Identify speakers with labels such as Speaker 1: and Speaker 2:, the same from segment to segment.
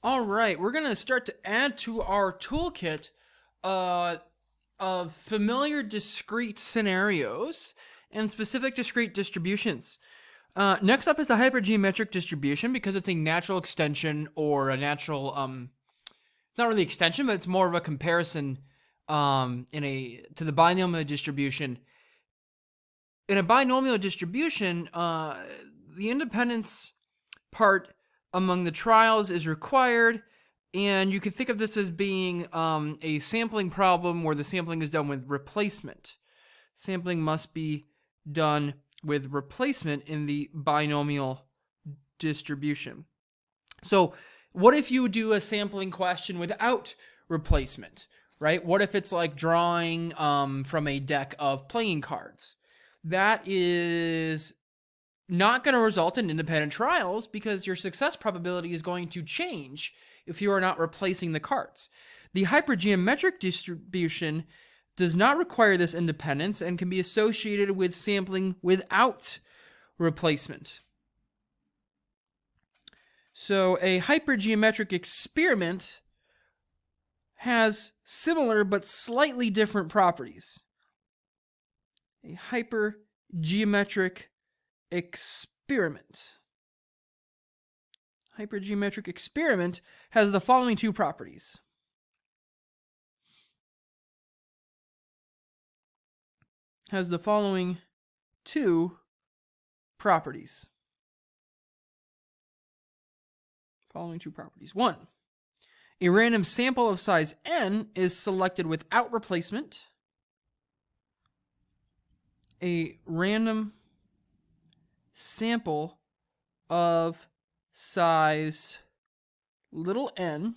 Speaker 1: All right, we're going to start to add to our toolkit of familiar discrete scenarios and specific discrete distributions. Next up is the hypergeometric distribution, because it's a natural extension, or a natural, not really extension, but it's more of a comparison to the binomial distribution. In a binomial distribution, the independence part among the trials is required, and you can think of this as being a sampling problem where the sampling is done with replacement. Sampling must be done with replacement in the binomial distribution. So what if you do a sampling question without replacement, right? What if it's like drawing from a deck of playing cards? That is not going to result in independent trials, because your success probability is going to change if you are not replacing the cards. The hypergeometric distribution does not require this independence and can be associated with sampling without replacement. So a hypergeometric experiment has similar but slightly different properties. A hypergeometric experiment. Hypergeometric experiment has the following two properties. Following two properties. One, a random sample of size n is selected without replacement. A random sample of size little n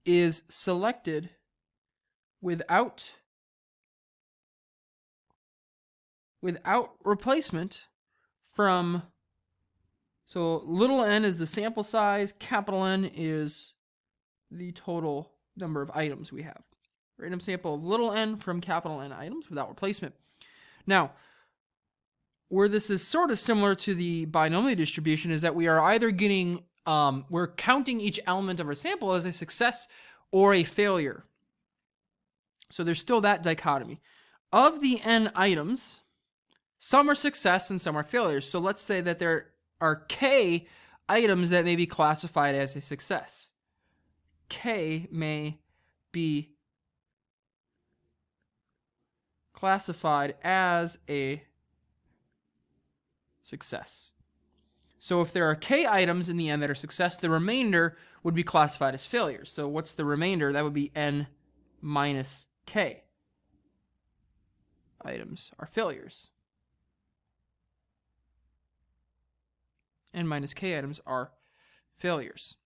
Speaker 1: is selected without replacement from, so little n is the sample size, capital N is the total number of items we have. Random sample of little n from capital N items without replacement. Now, where this is sort of similar to the binomial distribution is that we are either getting, we're counting each element of our sample as a success or a failure. So there's still that dichotomy. Of the n items, some are success and some are failures. So let's say that there are k items that may be classified as a success. K may be classified as a success. So if there are k items in the n that are success, the remainder would be classified as failures. So what's the remainder? That would be n minus k items are failures. N minus k items are failures.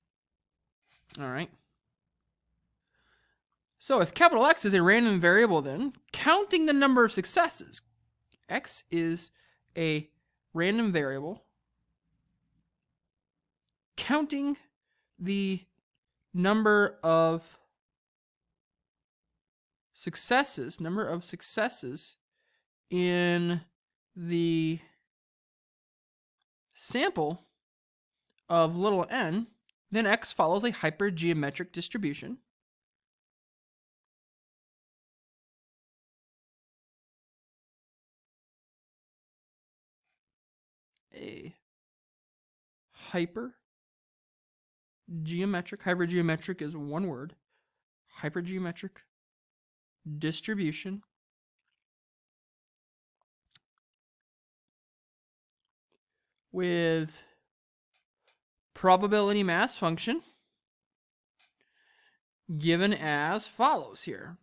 Speaker 1: All right. So if capital X is a random variable, then counting the number of successes, X is a random variable, counting the number of successes in the sample of little n, then X follows a hypergeometric distribution. A hypergeometric is one word, hypergeometric distribution with probability mass function given as follows here.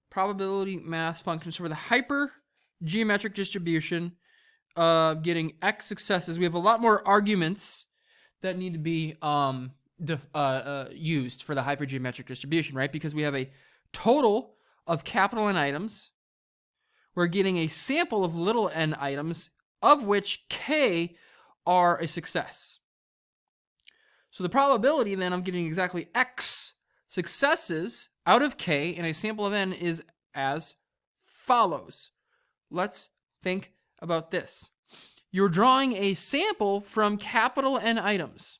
Speaker 1: Probability mass function. So for the hypergeometric distribution of getting X successes, we have a lot more arguments that need to be used for the hypergeometric distribution, right? Because we have a total of capital N items. We're getting a sample of little n items, of which k are a success. So the probability then of getting exactly X successes out of k in a sample of n is as follows. Let's think about this. you're drawing a sample from capital N items.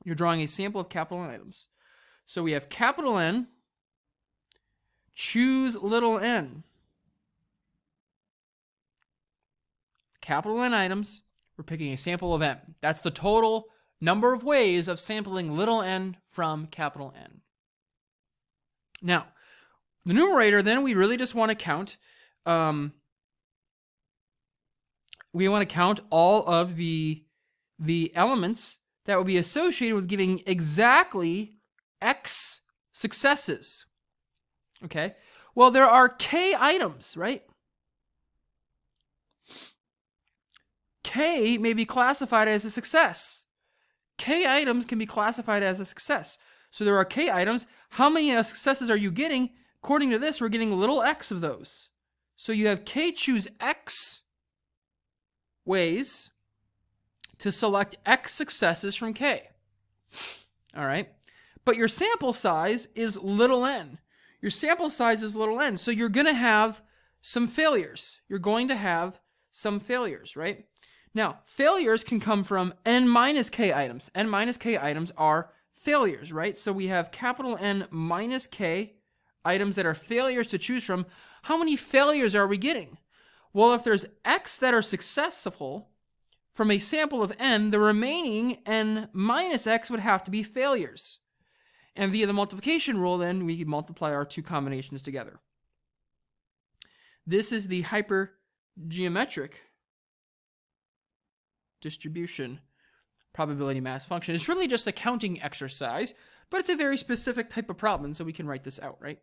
Speaker 1: You're drawing a sample of capital N items. So we have capital N, choose little n. Capital N items, we're picking a sample of n. That's the total number of ways of sampling little n from capital N. Now, the numerator, then we really just want to count, we want to count all of the elements that will be associated with giving exactly x successes. Okay? Well, there are k items, right? K may be classified as a success. K items can be classified as a success. So there are k items. How many successes are you getting? According to this, we're getting little x of those. So you have k choose x ways to select x successes from k. All right? But your sample size is little n. Your sample size is little n. So you're going to have some failures. You're going to have some failures, right? Now, failures can come from n minus k items. N minus k items are failures, right? So we have capital N minus k items that are failures to choose from. How many failures are we getting? Well, if there's x that are successful from a sample of n, the remaining n minus x would have to be failures. And via the multiplication rule, then, we can multiply our two combinations together. This is the hypergeometric distribution probability mass function. It's really just a counting exercise, but it's a very specific type of problem, so we can write this out, right?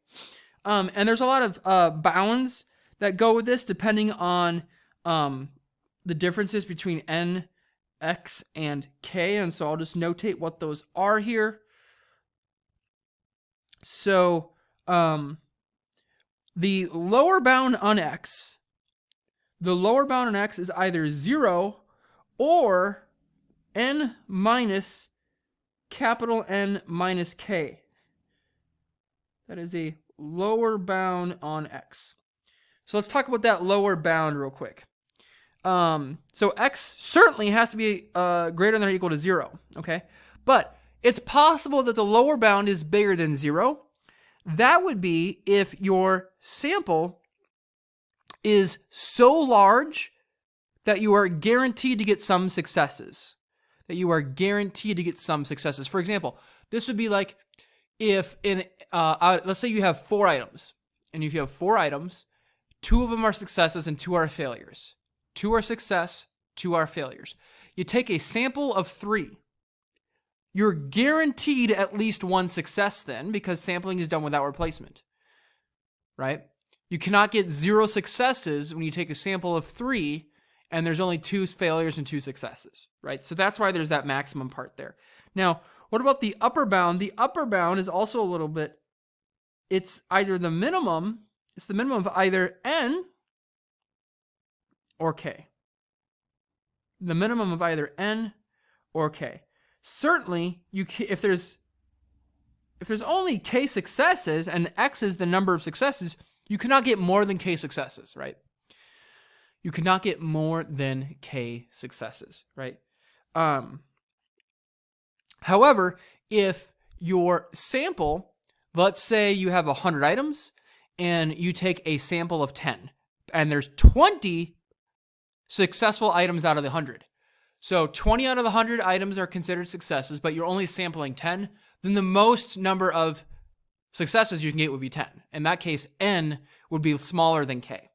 Speaker 1: And there's a lot of bounds that go with this depending on the differences between n, x, and k, and so I'll just notate what those are here. So the lower bound on x is either 0 or n minus capital N minus k. That is a lower bound on x. So let's talk about that lower bound real quick. So x certainly has to be greater than or equal to 0, okay? But it's possible that the lower bound is bigger than 0. That would be if your sample is so large that you are guaranteed to get some successes. For example, this would be like if let's say you have 4 items. And if you have 4 items, 2 of them are successes and 2 are failures. 2 are success, 2 are failures. You take a sample of 3. You're guaranteed at least 1 success then, because sampling is done without replacement, right? You cannot get 0 successes when you take a sample of 3 and there's only 2 failures and 2 successes, right? So that's why there's that maximum part there. Now, what about the upper bound? The upper bound is also a little bit, it's either the minimum, it's the minimum of either n or k. The minimum of either n or k. Certainly, if there's only k successes and x is the number of successes, you cannot get more than k successes, right? You cannot get more than k successes, right? However, if your sample, let's say you have 100 items and you take a sample of 10 and there's 20 successful items out of the 100. So 20 out of the 100 items are considered successes, but you're only sampling 10, then the most number of successes you can get would be 10. In that case, n would be smaller than k.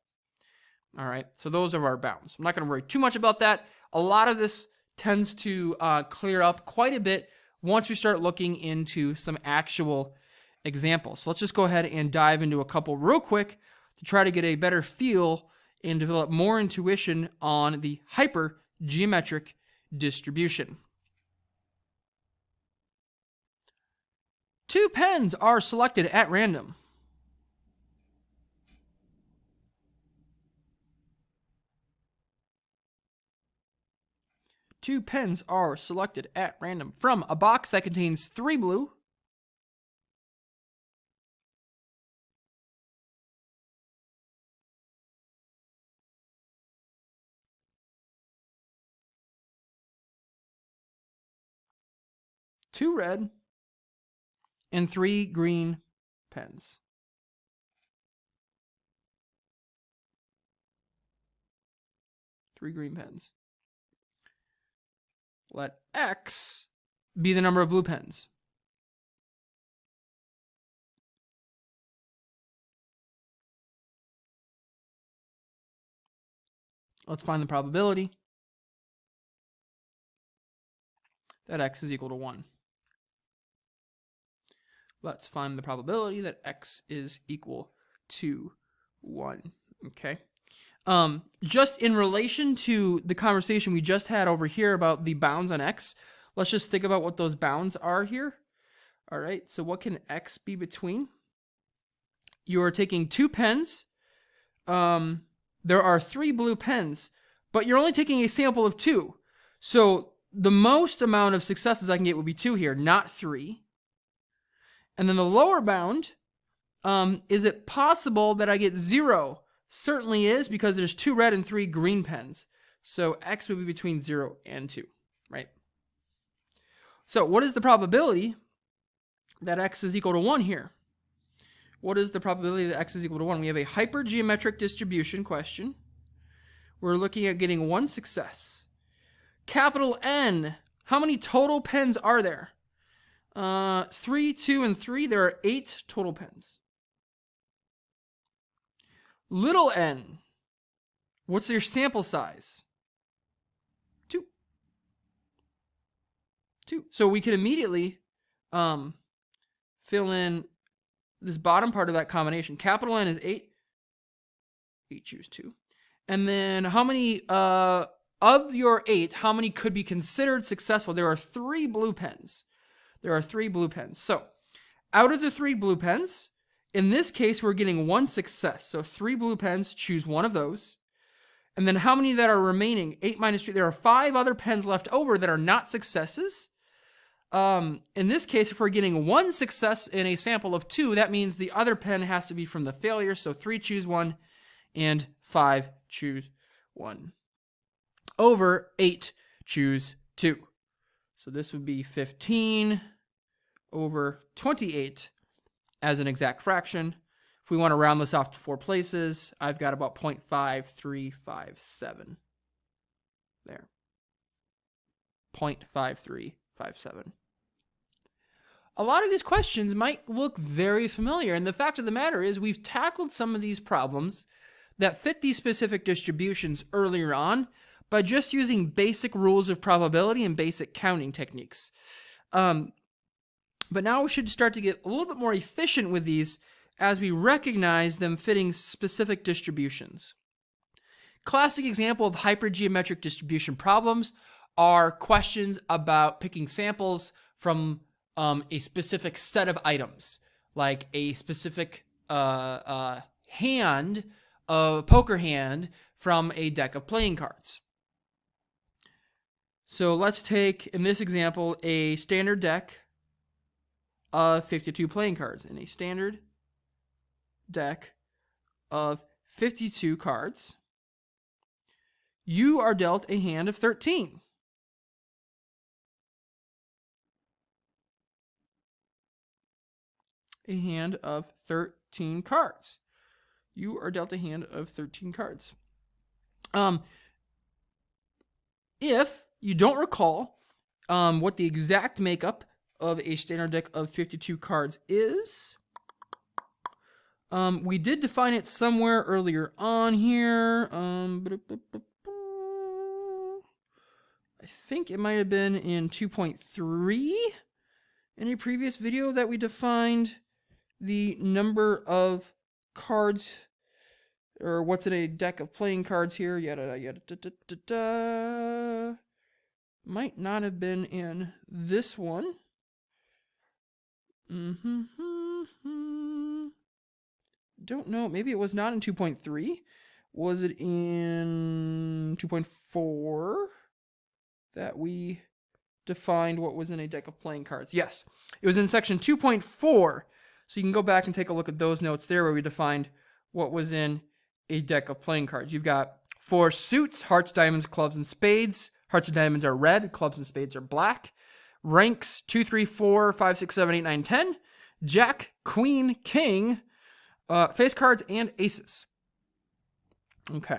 Speaker 1: All right, so those are our bounds. I'm not going to worry too much about that. A lot of this tends to clear up quite a bit once we start looking into some actual examples. So let's just go ahead and dive into a couple real quick to try to get a better feel and develop more intuition on the hypergeometric distribution. 2 pens are selected at random. Two pens are selected at random from a box that contains 3 blue, 2 red, and 3 green pens. Let X be the number of blue pens. Let's find the probability that X is equal to 1. Let's find the probability that X is equal to 1. Okay. Just in relation to the conversation we just had over here about the bounds on X, let's just think about what those bounds are here. All right. So what can X be between? You are taking 2 pens. There are 3 blue pens, but you're only taking a sample of 2. So the most amount of successes I can get would be 2 here, not 3. And then the lower bound, is it possible that I get 0? Certainly is, because there's 2 red and 3 green pens. So X would be between 0 and 2, right? So what is the probability that X is equal to 1 here? What is the probability that X is equal to 1? We have a hypergeometric distribution question. We're looking at getting 1 success. Capital N, how many total pens are there? 3, 2, and 3, there are 8 total pens. Little n, what's your sample size? 2. So we can immediately fill in this bottom part of that combination. Capital N is 8. 8 choose 2. And then how many of your 8, how many could be considered successful? There are 3 blue pens. So out of the 3 blue pens, in this case, we're getting 1 success. So 3 blue pens, choose 1 of those. And then how many that are remaining? 8 minus 3. There are 5 other pens left over that are not successes. In this case, if we're getting 1 success in a sample of 2, that means the other pen has to be from the failure. So 3 choose 1 and 5 choose 1. Over 8 choose 2. So this would be 15 over 28 as an exact fraction. If we want to round this off to 4 places, I've got about 0.5357 there. 0.5357. A lot of these questions might look very familiar, and the fact of the matter is we've tackled some of these problems that fit these specific distributions earlier on by just using basic rules of probability and basic counting techniques. But now we should start to get a little bit more efficient with these as we recognize them fitting specific distributions. Classic example of hypergeometric distribution problems are questions about picking samples from a specific set of items, like a specific hand, a poker hand from a deck of playing cards. So let's take, in this example, a standard deck of 52 playing cards. In a standard deck of 52 cards, you are dealt a hand of 13. A hand of 13 cards. You are dealt a hand of 13 cards. If you don't recall what the exact makeup of a standard deck of 52 cards is, we did define it somewhere earlier on here. I think it might have been in 2.3 in a previous video that we defined the number of cards, or what's in a deck of playing cards here, yada yada yada. Might not have been in this one. Don't know. Maybe it was not in 2.3. Was it in 2.4 that we defined what was in a deck of playing cards? Yes, it was in section 2.4. So you can go back and take a look at those notes there where we defined what was in a deck of playing cards. You've got 4 suits: hearts, diamonds, clubs, and spades. Hearts and diamonds are red, clubs and spades are black. ranks 2, 3, 4, 5, 6, 7, 8, 9, 10, Jack, Queen, King, face cards, and aces. Okay,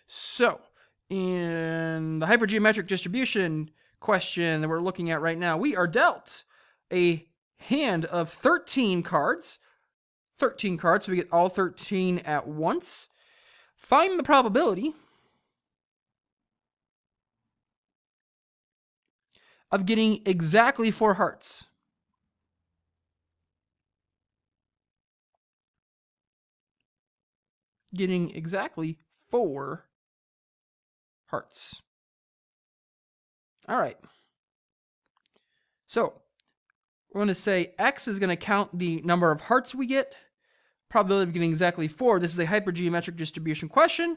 Speaker 1: so in the hypergeometric distribution question that we're looking at right now, we are dealt a hand of 13 cards. 13 cards, so we get all 13 at once. Find the probability of getting exactly 4 hearts. Getting exactly 4 hearts. All right. So we're going to say X is going to count the number of hearts we get. Probability of getting exactly 4. This is a hypergeometric distribution question.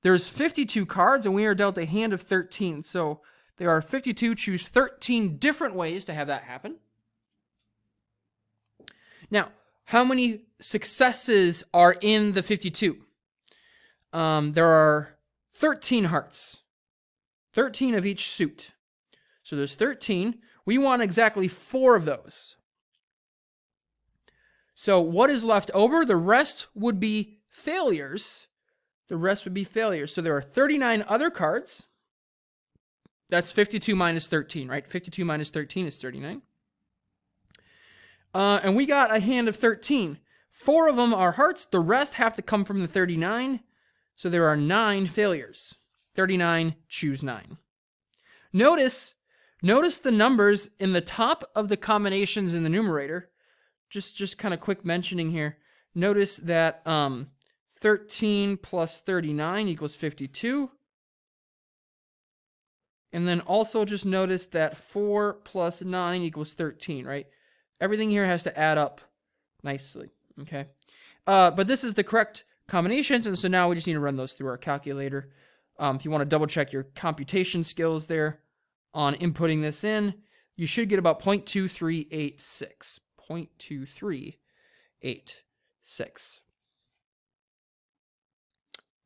Speaker 1: There's 52 cards, and we are dealt a hand of 13. So there are 52. Choose 13 different ways to have that happen. Now, how many successes are in the 52? There are 13 hearts. 13 of each suit. So there's 13. We want exactly 4 of those. So what is left over? The rest would be failures. The rest would be failures. So there are 39 other cards. That's 52 minus 13, right? 52 minus 13 is 39. And we got a hand of 13. 4 of them are hearts. The rest have to come from the 39. So there are 9 failures. 39, choose 9. Notice the numbers in the top of the combinations in the numerator. Just kind of quick mentioning here. Notice that 13 plus 39 equals 52. And then also just notice that 4 plus 9 equals 13, right? Everything here has to add up nicely, okay? But this is the correct combinations, and so now we just need to run those through our calculator. If you want to double check your computation skills there on inputting this in, you should get about 0.2386. 0.2386.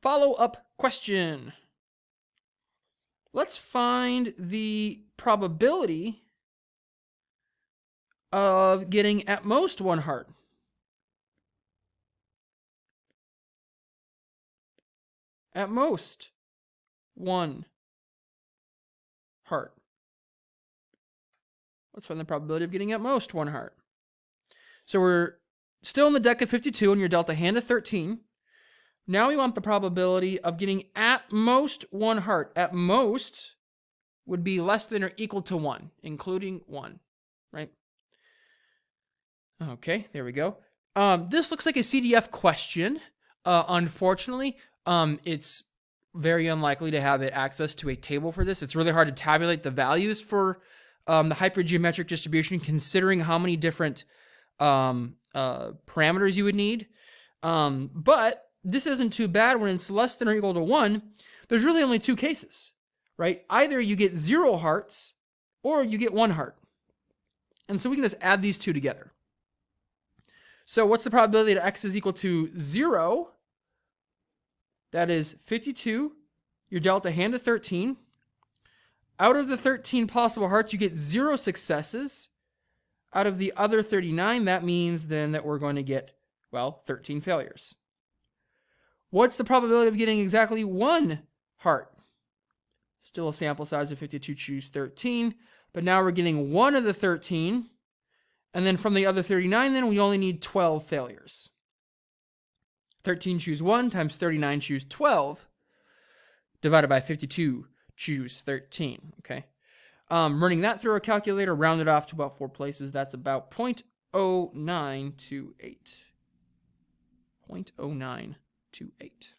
Speaker 1: Follow-up question. Let's find the probability of getting at most 1 heart. At most 1 heart. Let's find the probability of getting at most 1 heart. So we're still in the deck of 52, and you're dealt a hand of 13. Now we want the probability of getting at most 1 heart. At most would be less than or equal to 1, including 1, right? Okay, there we go. This looks like a CDF question. Unfortunately, it's very unlikely to have access to a table for this. It's really hard to tabulate the values for the hypergeometric distribution, considering how many different parameters you would need. But this isn't too bad when it's less than or equal to 1. There's really only 2 cases, right? Either you get 0 hearts or you get 1 heart. And so we can just add these 2 together. So what's the probability that X is equal to 0? That is 52. You're dealt a hand of 13. Out of the 13 possible hearts, you get 0 successes. Out of the other 39, that means then that we're going to get, well, 13 failures. What's the probability of getting exactly 1 heart? Still a sample size of 52, choose 13. But now we're getting 1 of the 13. And then from the other 39, then we only need 12 failures. 13 choose 1 times 39 choose 12. Divided by 52 choose 13. Okay. Running that through our calculator, rounded off to about 4 places. That's about 0.0928. 0.0928.